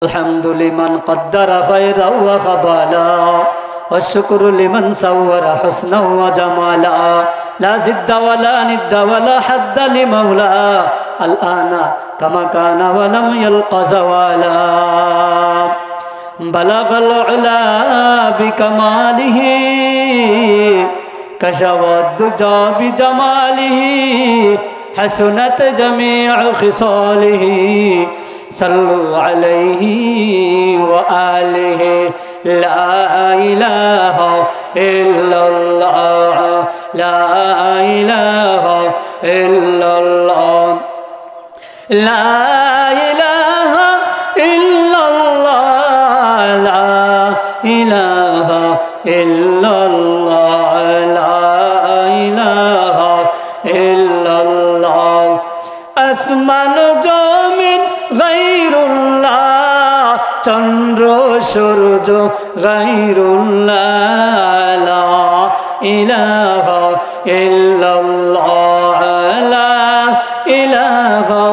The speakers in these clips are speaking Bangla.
الحمد لمن قدر خيرا وخبالا والشكر لمن صور حسنا وجمالا لا زد ولا ند ولا حد لمولى الآن كما كان ولم يلق زوالا بلغ العلا بكماله كشف الدجى بجماله حسنت جميع خصاله صلوا عليه وآله لا إله إلا الله لا إله إلا الله لا إله إلا الله لا إله إلا الله لا إله إلا الله আসমান জমিন গায়রুল্লাহ চন্দ্র সূর্য গায়রুল্লাহ লা ইলাহা ইল্লাল্লাহ লা ইলাহা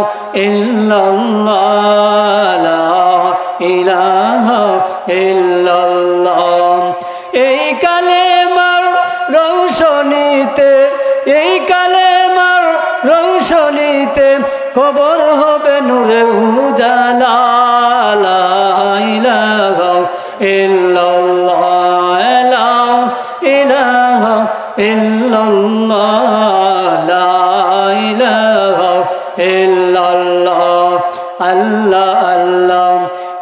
ইল্লাল্লাহ লা ইলাহা ইল্লাল্লাহ এই কালেমার রৌশনীতে এই কালেমার রৌশনীতে কবর হবে নূরে উজালা লা ইলাহা ইল্লাল্লাহ লা ইলাহা ইল্লাল্লাহ লা ইলাহা ইল্লাল্লাহ আল্লাহ আল্লাহ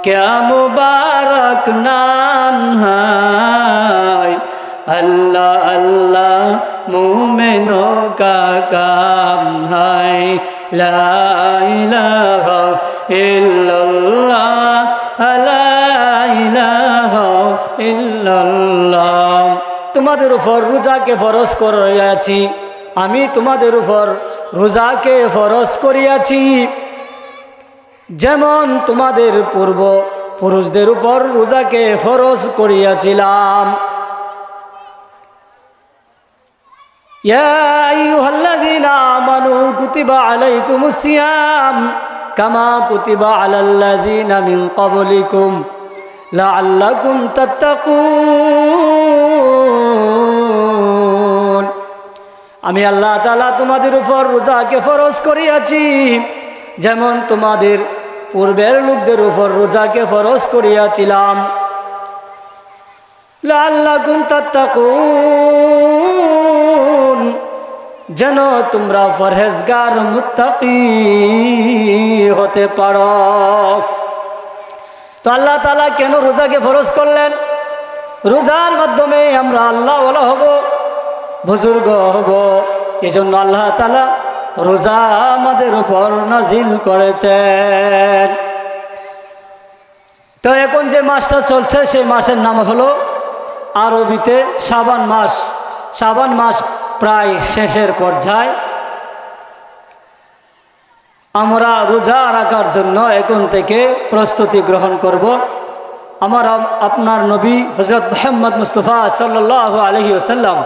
क्या मुबारक नाम है अल्लाह अल्लाह मोमिनों का काम है ला इलाहा इल्लल्लाह ला इलाहा इल्लल्लाह তোমাদের উপর রোজাকে ফরজ করিয়াছি আমি তোমাদের উপর রোজাকে ফরজ করিয়াছি যেমন তোমাদের পূর্ব পুরুষদের উপর রোজাকে ফরজ করিয়াছিলাম ইয়া আইয়ুহাল্লাযীনা আমানু কুতিবা আলাইকুমুস সিয়াম কামা কুতিবা আলাল্লাযীনা মিন ক্বাবলিকুম লাআল্লাকুম তাত্তাকুন আমি আল্লাহ তাআলা তোমাদের উপর রোজাকে ফরজ করিয়াছি যেমন তোমাদের পূর্বের লোকদের উপর রোজাকে ফরজ করিয়াছিলাম লাআল্লাকুম তাত্তাকুন যেন তোমরা পরহেজগার মুত্তাকি হতে পারো তো আল্লাহ তাআলা কেন রোজাকে ফরজ করলেন রোজার মাধ্যমে আমরা আল্লাহ ওয়ালা হব বুজুর্গ হব এজন্য আল্লাহ তাআলা রোজা আমাদের উপর নাজিল করেছেন তো এখন যে মাসটা চলছে সেই মাসের নাম হলো আরবিতে শাবান মাস শাবান মাস প্রায় শেষের পর্যায়ে আমরা রোজা রাখার জন্য এখন থেকে প্রস্তুতি গ্রহণ করব আমার আপনার নবী হযরত মুহাম্মদ মুস্তাফা সাল্লাল্লাহু আলাইহি ওয়াসাল্লাম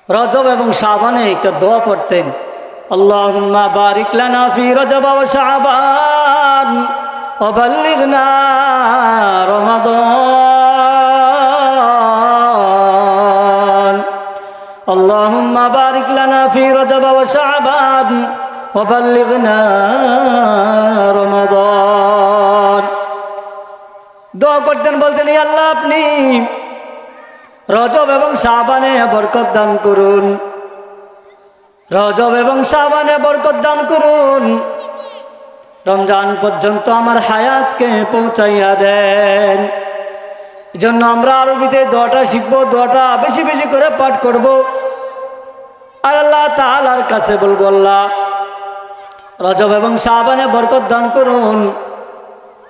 রজব এবং শাবানে একটা দোয়া পড়তেন আল্লাহুম্মা বারিক লানা ফি রজব ওয়া শাবান ওয়া বাল্লিগনা রমাদান আল্লাহুম্মা বারিক লানা ফি রজব ওয়া শাবান ওয়া বাল্লিগনা রমাদান দোয়া করতেন বলতেন ই আল্লাহ আপনি রজব এবং শাবানে বরকত দান করুন রজব এবং শাবানে বরকত দান করুন রমজান পর্যন্ত আমার হায়াতকে পৌঁছাইয়া দেন এজন্য আমরা আরবিতে দোয়াটা শিখব দোয়াটা বেশি বেশি করে পাঠ করব আর আল্লাহ তাআলার কাছে বলবো আল্লাহ রজব এবং শাবানে বরকত দান করুন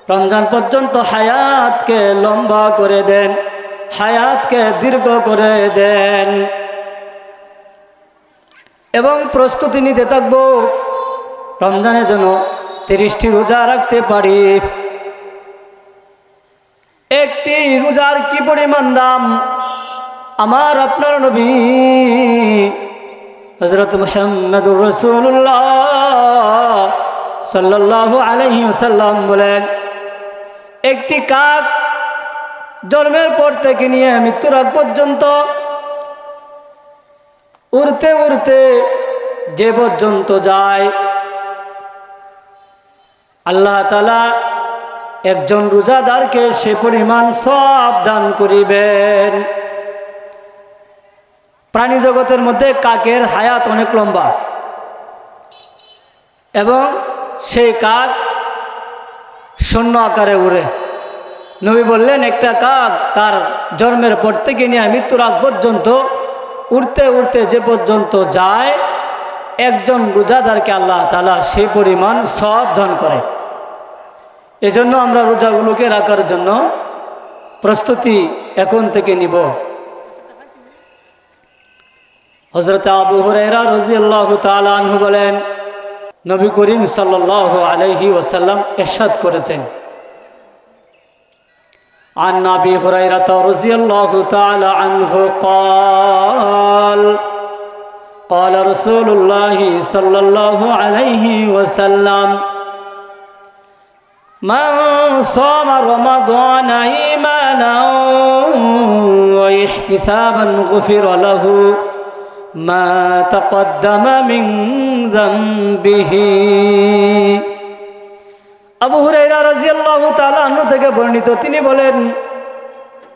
রমজান পর্যন্ত হায়াতকে লম্বা করে দেন হায়াতকে দীর্ঘ করে দেন এবং প্রস্তুতি নিতে থাকব রমজানের জন্য 30টি রোজা রাখতে পারি একটি রোজার কি পরিমাণ দাম আমার আপনার নবী হযরত মুহাম্মদুর রাসূলুল্লাহ সাল্লাল্লাহু আলাইহি ওয়াসাল্লাম বলেন একটি কাক জন্মের পর থেকে নিয়ে মৃত্যুর আগ পর্যন্ত উড়তে উড়তে যে পর্যন্ত যায়, আল্লাহ তাআলা একজন রোজাদারকে সে পরিমাণ সওয়াব দান করিবেন। প্রাণী জগতের মধ্যে কাকের হায়াত অনেক লম্বা এবং সেই কাক শূন্য আকারে উড়ে। নবী বললেন, একটা কাক তার জন্মের পর থেকে নিয়ে মৃত্যুর আগ পর্যন্ত উড়তে উড়তে যে পর্যন্ত যায়, একজন রোজাদারকে আল্লাহ তাআলা সেই পরিমাণ সওয়াব দান করে। এজন্য আমরা রোজাগুলোকে রাখার জন্য প্রস্তুতি এখন থেকে নিব। হযরত আবু হুরায়রা রাদিয়াল্লাহু তাআলা আনহু বলেন, নবী করিম সাল্লাল্লাহু আলাইহি ওয়াসাল্লাম ইরশাদ করেছেন, عن أبي هريرة رضي الله تعالى عنه قال قال رسول الله صلى الله عليه وسلم من صام رمضان إيمانا واحتسابا غفر له ما تقدم من ذنبه। আবু হুরায়রা রাদিয়াল্লাহু তাআলা আনহু থেকে বর্ণিত, তিনি বলেন,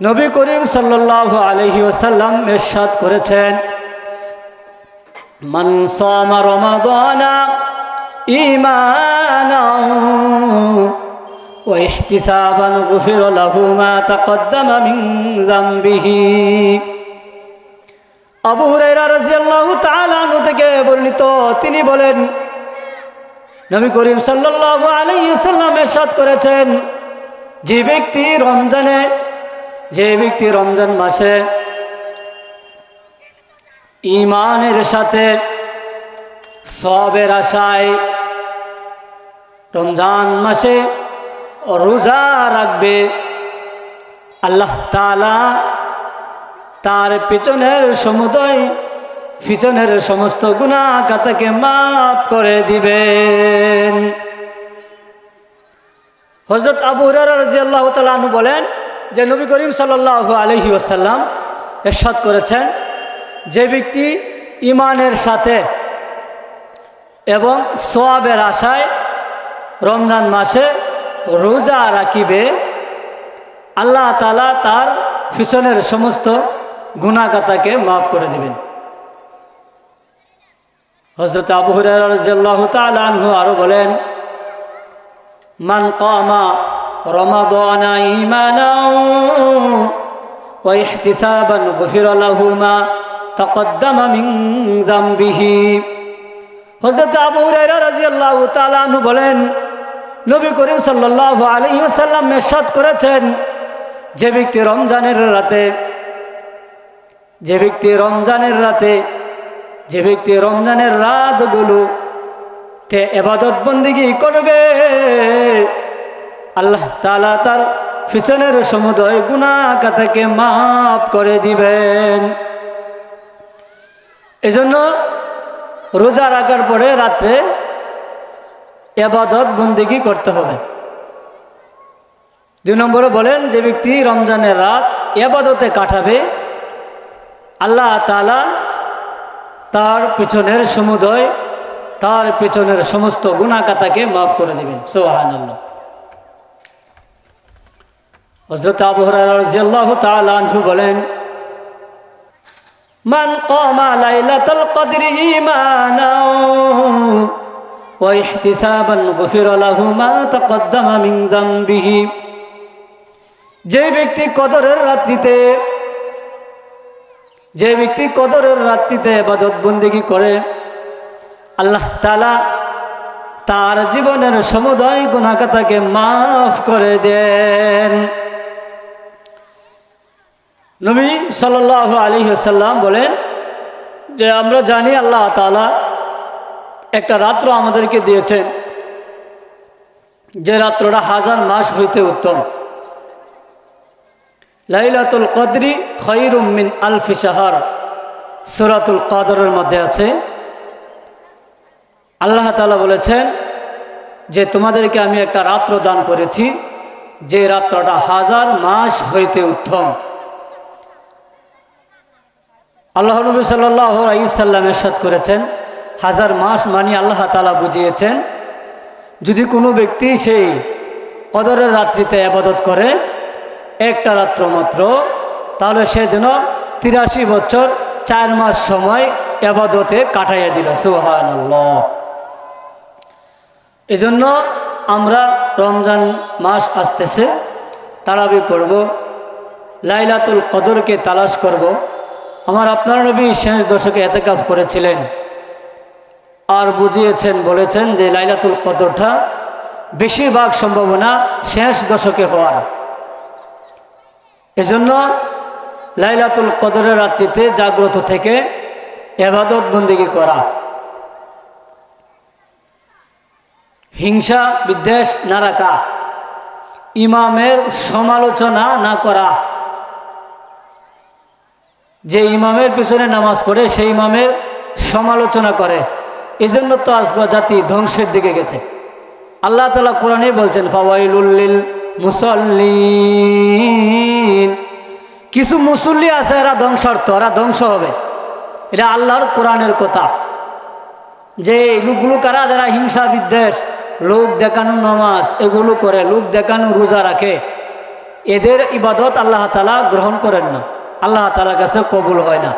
নবী করিম সাল্লাল্লাহু আলাইহি ওয়াসাল্লাম ইরশাদ করেছেন, মান সামা রমাদানা ঈমানান ওয়া ইহতিসাবান গুফিরা লাহু মা তাকদ্দামা মিন যামবিহি। আবু হুরায়রা রাদিয়াল্লাহু তাআলা আনহু থেকে বর্ণিত, তিনি বলেন, নবী করিম সাল্লাল্লাহু আলাইহি ওয়াসাল্লাম ইরশাদ করেছেন, যে ব্যক্তি রমজান মাসে ঈমানের সাথে সওয়াবের আশায় রমজান মাসে রোজা রাখবে, আল্লাহ তাআলা তার পিছনের সমস্ত গুনাহ খাতাকে মাফ করে দিবেন। হযরত আবু হুরায়রা রাদিয়াল্লাহু তাআলা আনহু বলেন যে নবী করিম সাল্লাল্লাহু আলাইহি ওয়াসাল্লাম ইরশাদ করেছেন, যে ব্যক্তি ঈমানের সাথে এবং সওয়াবের আশায় রমজান মাসে রোজা রাখিবে, আল্লাহ তাআলা তার পিছনের সমস্ত গুনাহ খাতাকে মাফ করে দিবেন। হযরত আবু হুরায়রা রাদিয়াল্লাহু তাআলা আনহু আরো বলেন, মান কামা রমাদানা ঈমানান ওয়া ইহতিসাবান গুফিরা লাহু মা তাকদ্দামা মিন যামবিহি। হযরত আবু হুরায়রা রাদিয়াল্লাহু তাআলা আনহু বলেন, নবী করিম সাল্লাল্লাহু আলাইহি ওয়াসাল্লাম ইরশাদ করেছেন, যে ব্যক্তি রমজানের রাতগুলোতে ইবাদত বন্দেগী করবে, আল্লাহ তাআলা তার পিছনের সমুদয় গুনাহ খাতাকে মাফ করে দিবেন। এজন্য রোজা রাখার পরে রাত্রে ইবাদত বন্দেগী করতে হবে। 2 নম্বরে বলেন, যে ব্যক্তি রমজানের রাত ইবাদতে কাটাবে, আল্লাহ তাআলা তার পিছনের সমস্ত গুনাহ খাতাকে মাফ করে দিবেন। সুবহানাল্লাহ। হযরত আবু হুরায়রা রাদিয়াল্লাহু তাআলা আনহু বলেন, মান কামা লাইলাতুল কদরি ঈমানান ওয়া ইহতিসাবান গুফিরা লাহু মা তাকদ্দামা মিন যামবিহি। যে ব্যক্তি কদরের রাত্রিতে ইবাদত বন্দেগী করে, আল্লাহ তাআলা তার জীবনের সমুদয় গুনাহ খাতাকে মাফ করে দেন। নবী সাল্লাল্লাহু আলাইহি ওয়াসাল্লাম বলেন যে আমরা জানি আল্লাহ তাআলা একটা রাত্র আমাদেরকে দিয়েছেন, যে রাত্রটা 1000 মাস হইতে উত্তম। লাইলাতুল কদরি খায়রুম মিন আলফি শাহর, সূরাতুল কদরের মধ্যে আছে। আল্লাহ তাআলা বলেছেন যে তোমাদেরকে আমি একটা রাত্র দান করেছি, যে রাত্রটা 1000 মাস হইতে উত্তম। আল্লাহ নবী সাল্লাল্লাহু আলাইহি সাল্লাম ইরশাদ করেছেন, 1000 মাস মানে আল্লাহ তাআলা বুঝিয়েছেন যদি কোনো ব্যক্তি সেই কদরের রাত্রিতে ইবাদত করে একটা রাত্র মাত্র, তাহলে সে যেন 83 বছর 4 মাস সময় ইবাদতে কাটাইয়া দিল। সুবহানাল্লাহ। এজন্য আমরা রমজান মাস আসতেছে, তারাবি পড়ব, লাইলাতুল কদরকে তালাশ করব। আমার আপনার নবী শেষ দশকে ইতিকাফ করেছিলেন আর বুঝিয়েছেন, বলেছেন যে লাইলাতুল কদরটা বেশিরভাগ সম্ভাবনা শেষ দশকে হওয়ার। এজন্য লাইলাতুল কদরের রাত্রিতে জাগ্রত থেকে ইবাদত বন্দেগী করা, হিংসা বিদ্বেষ না রাখা, ইমামের সমালোচনা না করা। যে ইমামের পিছনে নামাজ পড়ে সেই ইমামের সমালোচনা করে, এজন্য তো আজকে জাতি ধ্বংসের দিকে গেছে। আল্লাহ তাআলা কোরআনে বলছেন, ফাওয়াইলুল লিল মুসাল্লিন। কিছু মুসল্লি আছে এরা ধ্বংসার্থ, এরা ধ্বংস হবে। এটা আল্লাহর কোরআনের কথা। যে লোকগুলো কারা, যারা হিংসা বিদ্বেষ, লোক দেখানো নামাজ এগুলো করে, লোক দেখানো রোজা রাখে, এদের ইবাদত আল্লাহ তাআলা গ্রহণ করেন না, আল্লাহ তাআলার কাছে কবুল হয় না।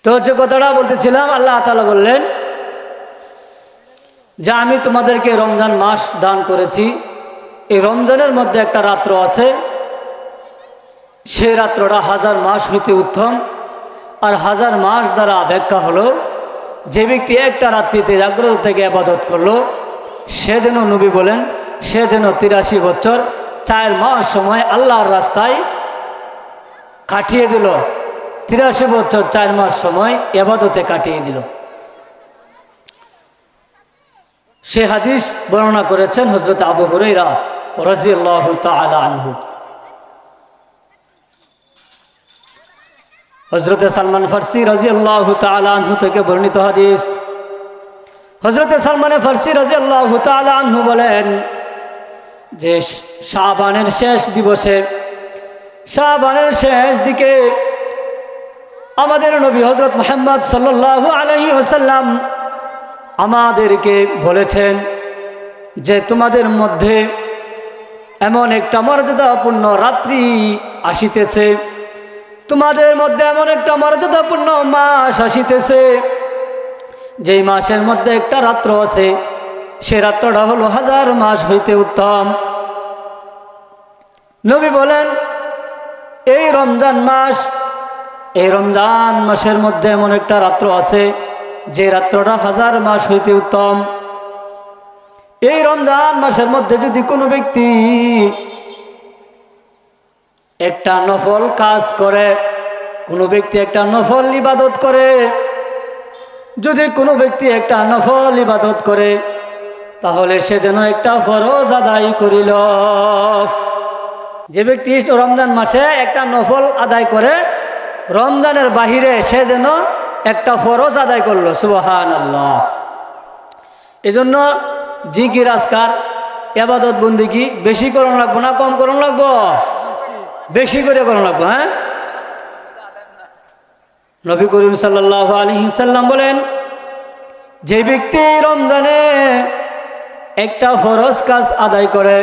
তো যে কথাটা বলতেছিলাম, আল্লাহ তাআলা বললেন যে আমি তোমাদেরকে রমজান মাস দান করেছি। এই রমজানের মধ্যে একটা রাত্র আছে, সেই রাত্রটা 1000 মাস হইতে উত্তম। আর 1000 মাস দ্বারা ব্যাখ্যা হলো, যে ব্যক্তি একটা রাত্রিতে জাগ্রত থেকে ইবাদত করলো, সে যেন, নবী বলেন, সে যেন 83 বছর 4 মাস সময় আল্লাহর রাস্তায় কাটিয়ে দিল। 83 বছর 4 মাস সময় ইবাদতে কাটিয়ে দিল। সে হাদিস বর্ণনা করেছেন হযরত আবু হুরায়রা রাদিয়াল্লাহু তাআলা আনহু। হযরত সালমান ফারসি রাদিয়াল্লাহু তাআলা আনহু থেকে বর্ণিত হাদিস। হযরত সালমান ফারসি রাদিয়াল্লাহু তাআলা আনহু বলেন যে শাবানের শেষ দিবসে, শাবানের শেষ দিকে আমাদের নবী হযরত মুহাম্মদ সাল্লাল্লাহু আলাইহি ওয়াসাল্লাম আমাদেরকে বলেছেন যে তোমাদের মধ্যে এমন একটা মর্যাদাপূর্ণ রাত্রি আসিতেছে, তোমাদের মধ্যে এমন একটা মর্যাদাপূর্ণ মাস আসিতেছে, যেই মাসের মধ্যে একটা রাত্র আছে, সে রাত্রটা হলো 1000 মাস হইতে উত্তম। নবী বলেন এই রমজান মাস, এই রমজান মাসের মধ্যে এমন একটা রাত্র আছে যে রাত্রটা 1000 মাস হইতে উত্তম। এই রমজান মাসের মধ্যে যদি কোনো ব্যক্তি একটা নফল কাজ করে, কোনো ব্যক্তি একটা নফল ইবাদত করে, যদি কোনো ব্যক্তি একটা নফল ইবাদত করে, তাহলে সে যেন একটা ফরজ আদায় করিল। যে ব্যক্তি রমজান মাসে একটা নফল আদায় করে, রমজানের বাহিরে সে যেন একটা ফরজ আদায় করলো। সুবহানাল্লাহ। এজন্য জিকির আজকার ইবাদত বন্দেগী বেশি করণ লাগবো না কম করণ লাগবো? বেশি করে করণ লাগবো। হ্যাঁ, নবী করিম সাল্লাল্লাহু আলাইহি সাল্লাম বলেন, যে ব্যক্তি রমজানে একটা ফরজ কাজ আদায় করে,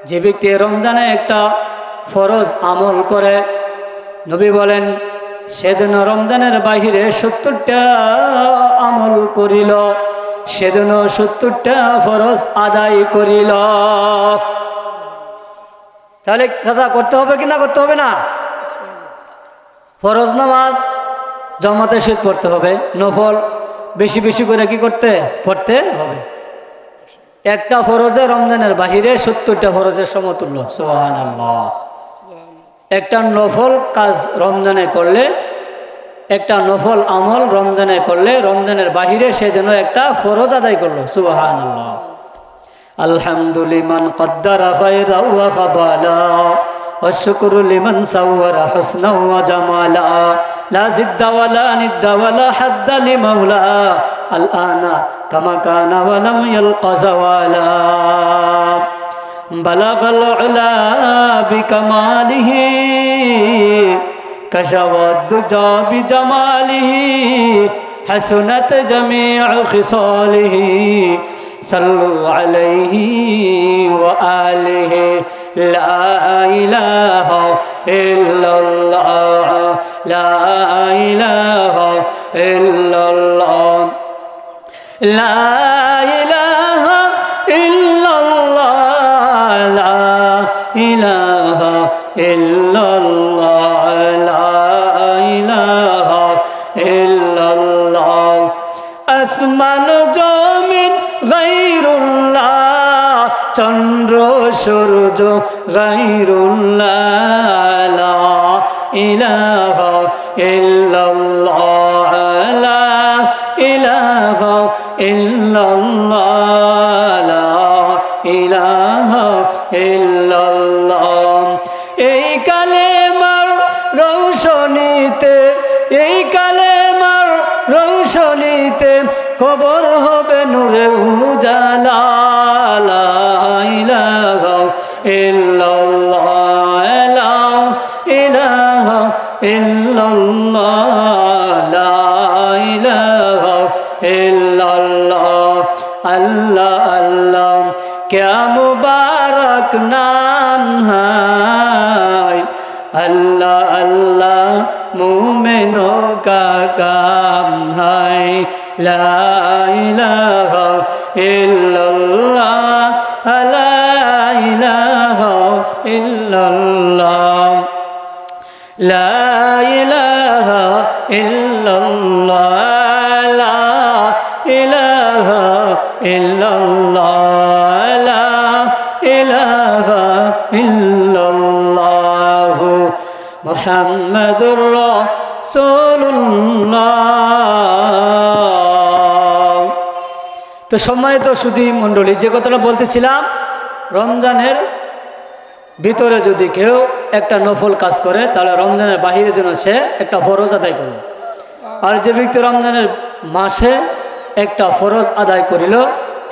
যে ব্যক্তি রমজানে একটা ফরজ আমল করে, নবী বলেন সে যেন রমজানের বাহিরে 70টা আমল করিল, সে যেন 70টা ফরজ আদায় করিল। তাহলে সাজা করতে হবে কি না করতে হবে না? ফরজ নামাজ জামাতে শহীদ পড়তে হবে, নফল বেশি বেশি করে কি পড়তে হবে। একটা ফরজে রমজানের বাহিরে 70টা ফরজের সমতুল্য। সুবহানাল্লাহ। একটা নফল কাজ রমজানে করলে, একটা নফল আমল রমজানে করলে, রমজানের বাহিরে সে যেন একটা ফরজ আদায় করলো। সুবহানাল্লাহ। আলহামদুলিমান কদ্দারা খায়রা ওয়া খাবালা ওয়া শুকরু লিমান সাওয়ারা হুসনা ওয়া জামালা লা জিদ্দা ওয়ালা নিদ্দা ওয়ালা হাদ্দা লিমাওলা الآن كما كان ولم يلق زوالا بلغ العلا بكماله كشف الدجى بجماله حسنت جميع خصاله صلوا عليه وآله لا إله إلا الله لا إله إلا الله لا إله إلا الله لا إله إلا الله لا إله إلا الله আসমান জমিন গায়রুল্লাহ চন্দ্র সূর্য গায়রুল্লাহ লা ইলাহা ইল্লাল্লাহ লা ইলাহা ইল্লাল্লাহ লা ইলাহা ইল্লাল্লাহ এই কালেমার রৌশনীতে এই কালেমার রৌশনীতে কবর হবে নূরে উজালা লা ইলাহা ইল্লাল্লাহ লা ইলাহা ইল্লাল্লাহ লা ইলাহা ইল্লাল্লাহ আল্লাহ আল্লাহ क्या मुबारक नाम है अल्लाह अल्लाह मोमिनों का काम है ला इलाहा इल्लल्लाह ला इलाहा इल्लल्लाह ला इलाहा इल्लल्लाह ला इलाहा इल्लल्लाह ला इलाहा इल्लल्लाह मुहम्मदुर রাসূলুল্লাহ। তো সম্মানিত সুধী মণ্ডলী, যে কথাটা বলতেছিলাম, রমজানের ভিতরে যদি কেউ একটা নফল কাজ করে তাহলে রমজানের বাহিরে যেন সে একটা ফরজ আদায় করবে। আর যে ব্যক্তি রমজানের মাসে একটা ফরজ আদায় করিল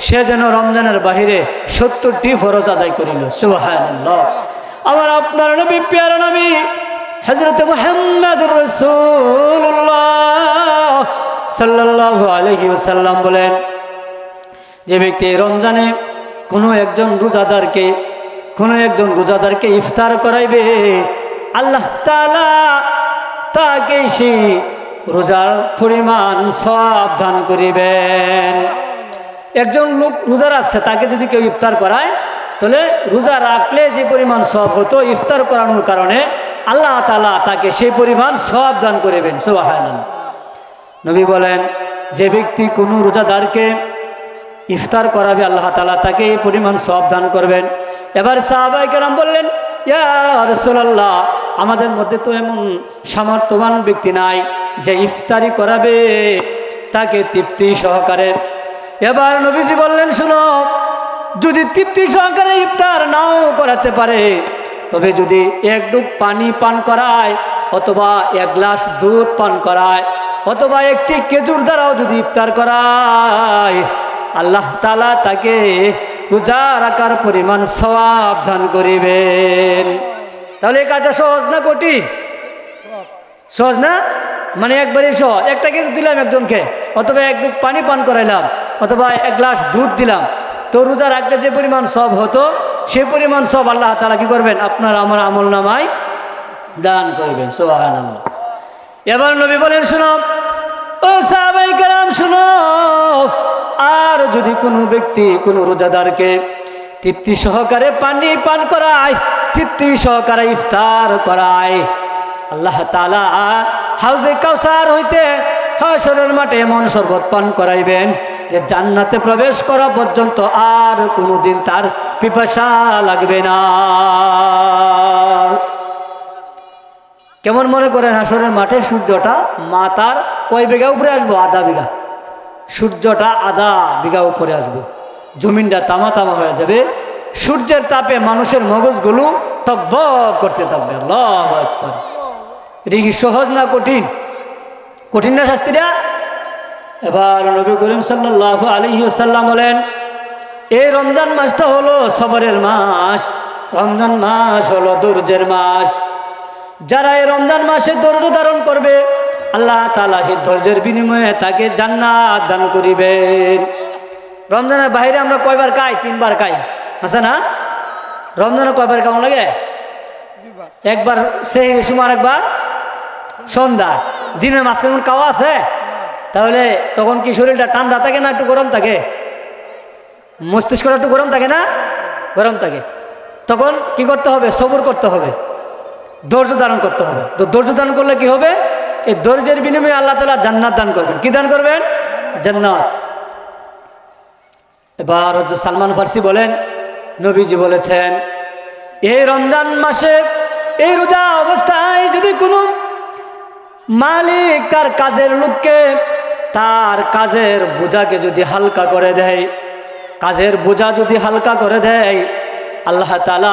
সে যেন রমজানের বাহিরে 70টি ফরজ আদায় করিল। সুবহানাল্লাহ। আমার আপনার নবী, প্যারা নবী হযরত মুহাম্মদুর রাসূলুল্লাহ সাল্লাল্লাহু আলাইহি ওয়াসাল্লাম বলেন, যে ব্যক্তি রমজানে কোনো একজন রোজাদারকে ইফতার করাইবে, আল্লাহ তাআলা তাকে সেই রোজার পরিমাণ সওয়াব দান করিবেন। একজন লোক রোজা রাখছে, তাকে যদি কেউ ইফতার করায় তাহলে রোজা রাখলে যে পরিমাণ সওয়াব হতো, ইফতার করানোর কারণে আল্লাহ তাআলা তাকে সেই পরিমাণ সওয়াব দান করিবেন। সুবহানাল্লাহ। নবী বলেন, যে ব্যক্তি কোনো রোজাদারকে ইফতার করাবে আল্লাহ তাআলা তাকে এই পরিমাণ সওয়াব দান করবেন। এবার সাহাবায়ে কেরাম বললেন, ইয়া রাসূলুল্লাহ, আমাদের মধ্যে তো এমন সামর্থ্যবান ব্যক্তি নাই যে ইফতারি করাবে তাকে তৃপ্তি সহকারে। এবার নবীজি বললেন, শুনো, যদি তৃপ্তি সহকারে ইফতার নাও করাতে পারে, তবে যদি এক ডুব পানি পান করায় অথবা এক গ্লাস দুধ পান করায় অথবা একটি খেজুর দ্বারাও যদি ইফতার করায়, আল্লাহ তাআলা তাকে রোজা রাখার পরিমাণ সওয়াব দান করিবেন। তাহলে এই কাজটা সহজ না কঠিন? সহজ না? মানে একবারই সহজ। একটা কিছু দিলাম একজনকে, অথবা এক ডুব পানি পান করাইলাম অথবা এক গ্লাস দুধ দিলাম, তো রোজা রাখলে যে পরিমাণ সওয়াব হতো সেই পরিমাণ সওয়াব আল্লাহ তাআলা কি করবেন? আপনার আমার আমল নামায় দান করবেন। সুবহানাল্লাহ। এবার নবী বলেন, শুনো ও সাহাবায়ে কেরাম, শুনো, আর যদি কোনো ব্যক্তি কোনো রোজাদারকে তৃপ্তি সহকারে পানি পান করায়, তৃপ্তি সহকারে ইফতার করায়, আল্লাহ তাআলা হাউজে কাউসার হইতে হাশরের মাঠে এমন শরবত পান করাইবেন যে জান্নাতে প্রবেশ করা পর্যন্ত আর কোনোদিন তার পিপাসা লাগবে না। কেমন মনে করেন, হাশরের মাঠে সূর্যটা মাথার কয় বিঘা উপরে আসবো? আধা বিঘা। সূর্যটা আধা বিঘা উপরে আসবো, জমিনটা তামা তামা হয়ে যাবে, সূর্যের তাপে মানুষের মগজগুলো তকবক করতে থাকবে। আল্লাহু আকবার। এটা কি সহজ না কঠিন? কঠিন না শাস্তিটা? এবার নবী করিম সাল্লাল্লাহু আলাইহি ওয়াসাল্লাম বলেন, এই রমজান মাসটা হলো সবরের মাস, রমজান মাস হলো ধৈর্যের মাস। যারা এই রমজান মাসে ধৈর্য ধারণ করবে, আল্লাহ তাআলা সেই ধৈর্যের বিনিময়ে তাকে জান্নাত দান করিবেন। রমজানের বাইরে আমরা কয়বার খাই? 3 বার খাই, আছে না? রমজানে কয়বার কেমন লাগে? একবার সেহরির সময়, একবার সন্ধ্যা। দিনের মাঝখানে খাওয়া আছে? তাহলে তখন কি শরীরটা ঠান্ডা থাকে না একটু গরম থাকে? মস্তিষ্কটা একটু গরম থাকে না? গরম থাকে। তখন কি করতে হবে? সবর করতে হবে, ধৈর্য ধারণ করতে হবে। তো ধৈর্য ধারণ করলে কি হবে? এই ধৈর্যের বিনিময়ে আল্লাহ তাআলা জান্নাত দান করবেন। কি দান করবেন? জান্নাত। এবার সালমান ফার্সি বলেন, নবীজি বলেছেন, এই রমজান মাসে এই রোজা অবস্থায় যদি কোনো মালিক তার কাজের লোককে তার কাজের বোঝাকে যদি হালকা করে দেয়, কাজের বোঝা যদি হালকা করে দেয়, আল্লাহ তাআলা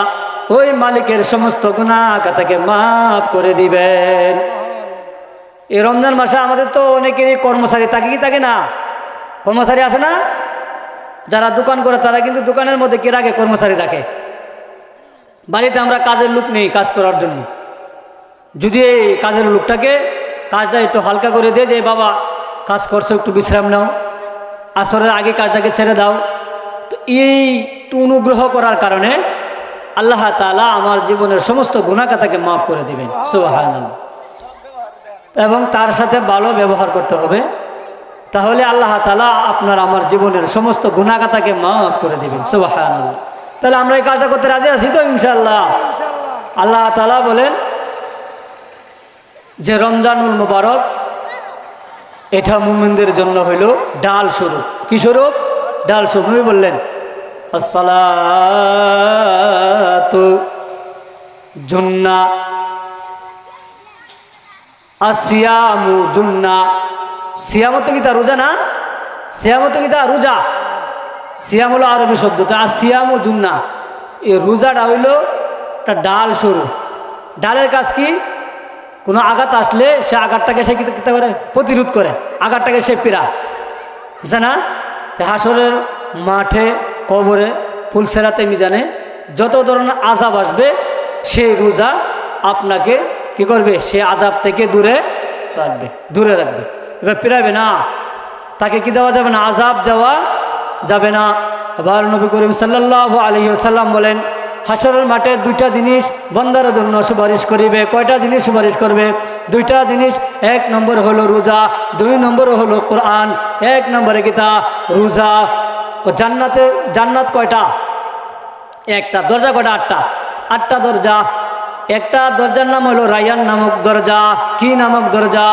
ওই মালিকের সমস্ত গুনাহ তাকে মাফ করে দিবেন। এই রমজান মাসে আমাদের তো অনেকেরই কর্মচারী থাকে, কি থাকে না? কর্মচারী আছে না? যারা দোকান করে তারা কিন্তু দোকানের মধ্যে কে রাখে? কর্মচারী রাখে। বাড়িতে আমরা কাজের লোক নেই কাজ করার জন্য, যদি এই কাজের লোকটাকে কাজটা একটু হালকা করে দিয়ে, যে বাবা কাজ করছো একটু বিশ্রাম নাও, আসরের আগে কাজটাকে ছেড়ে দাও, তো এই অনুগ্রহ করার কারণে আল্লাহ তাআলা আমার জীবনের সমস্ত গুনাহ তাকে মাফ করে দিবেন। সুবহানাল্লাহ। এবং তার সাথে ভালো ব্যবহার করতে হবে, তাহলে আল্লাহ তাআলা আপনার আমার জীবনের সমস্ত গুনাহ তাকে মাফ করে দিবেন। সুবহানাল্লাহ। তাহলে আমরা এই কাজটা করতে রাজি আছি তো? ইনশাআল্লাহ। আল্লাহ তাআলা বলেন যে রমজানুল মুবারক এটা মুমিনদের জন্য হইল ডাল স্বরূপ। কি স্বরূপ? ডাল স্বরূপ। নবী বললেন, আসসালাতু জুন্নাহ, আসিয়ামু জুন্নাহ। সিয়ামত কি তা রোজা না? সিয়ামত কি তা রোজা? সিয়াম হলো আরবি শব্দ, তো আসিয়ামু জুন্নাহ। এই রোজাটা হইল একটা ডাল স্বরূপ। ডালের কাজ কি? কোনো আঘাত আসলে সে আঘাতটাকে সে কী করে? প্রতিরোধ করে, আঘাতটাকে সে পীড়া, বুঝছে না? হাসরের মাঠে, কবরে, ফুলসেরাতে, মিজানে যত ধরনের আযাব আসবে, সেই রোজা আপনাকে কি করবে? সে আযাব থেকে দূরে রাখবে, দূরে রাখবে। এবার পীড়াবে না, তাকে কি দেওয়া যাবে না? আযাব দেওয়া যাবে না। আবার নবী করিম সাল্লাল্লাহু আলাইহি ওয়াসাল্লাম বলেন, হাসরের মাঠে 2টা জিনিস বান্দার জন্য সুপারিশ করিবে। কয়টা জিনিস সুপারিশ করবে? 2টা জিনিস। 1 নম্বর হলো রোজা, 2 নম্বর হলো কোরআন। 1 নম্বরে কিতা? রোজা। জান্নাতে, জান্নাত কয়টা? একটা। দরজা কয়টা? 8টা। 8টা দরজা। একটা দরজার নাম হলো রায়্যান নামক দরজা। কি নামক দরজা?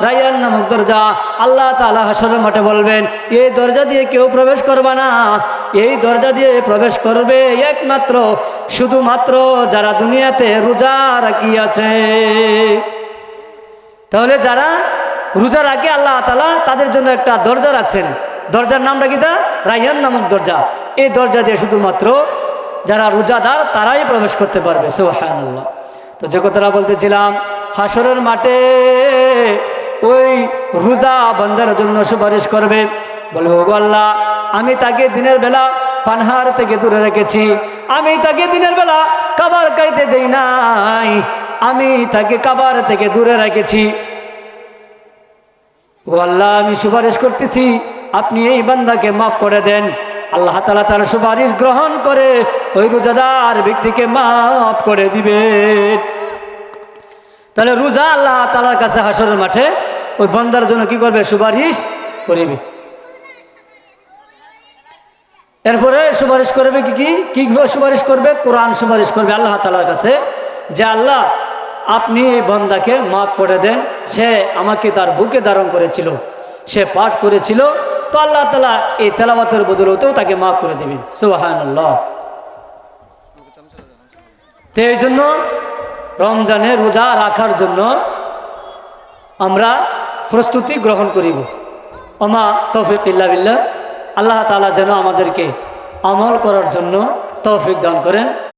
রায়্যান নামক দরজা। আল্লাহ তাআলা হাসরের মাঠে বলবেন, এই দরজা দিয়ে কেউ প্রবেশ করবে না, এই দরজা দিয়ে প্রবেশ করবে একমাত্র, শুধুমাত্র যারা দুনিয়াতে রোজা রাখিয়াছে। তাহলে যারা রোজা রাখে আল্লাহ তাআলা তাদের জন্য একটা দরজা রাখছেন। দরজার নামটা কি? তা রায়্যান নামক দরজা। এই দরজা দিয়ে শুধুমাত্র যারা রোজাদার তারাই প্রবেশ করতে পারবে। সুবহানাল্লাহ। তো যে কথাটা বলতেছিলাম, হাসরের মাঠে ওই রোজা বান্দার জন্য সুপারিশ করবে, বলবে, ওগো আল্লাহ, আমি তাকে দিনের বেলা পানহার থেকে দূরে রেখেছি, আমি তাকে দিনের বেলা খাবার খাইতে দেই নাই, আমি তাকে খাবার থেকে দূরে রেখেছি। ও আল্লাহ, আমি সুপারিশ করতেছি, আপনি এই বান্দাকে মাফ করে দেন। আল্লাহ তাআলা তার সুপারিশ গ্রহণ করে ওই রোজাদার ব্যক্তিকে মাফ করে দিবেন। তাহলে রোজা আল্লাহ তাআলার কাছে হাসরের মাঠে ওই বান্দার জন্য কি করবে? সুপারিশ করিবে। এরপরে সুপারিশ করবে কি কি সুপারিশ করবে? কোরআন সুপারিশ করবে আল্লাহ তাআলার কাছে, যে আল্লাহ, আপনি এই বান্দাকে মাফ করে দেন, সে আমাকে তার বুকে ধারণ করেছিল, সে পাঠ করেছিল, তো আল্লাহ তাআলা এই তেলাওয়াতের বদলতেও তাকে মাফ করে দেবেন। সুবহানাল্লাহ। তো এই জন্য রমজানে রোজা রাখার জন্য আমরা প্রস্তুতি গ্রহণ করিব। ওমা তৌফিক ইল্লা বিল্লাহ। আল্লাহ তাআলা যেন আমাদেরকে আমল করার জন্য তৌফিক দান করেন।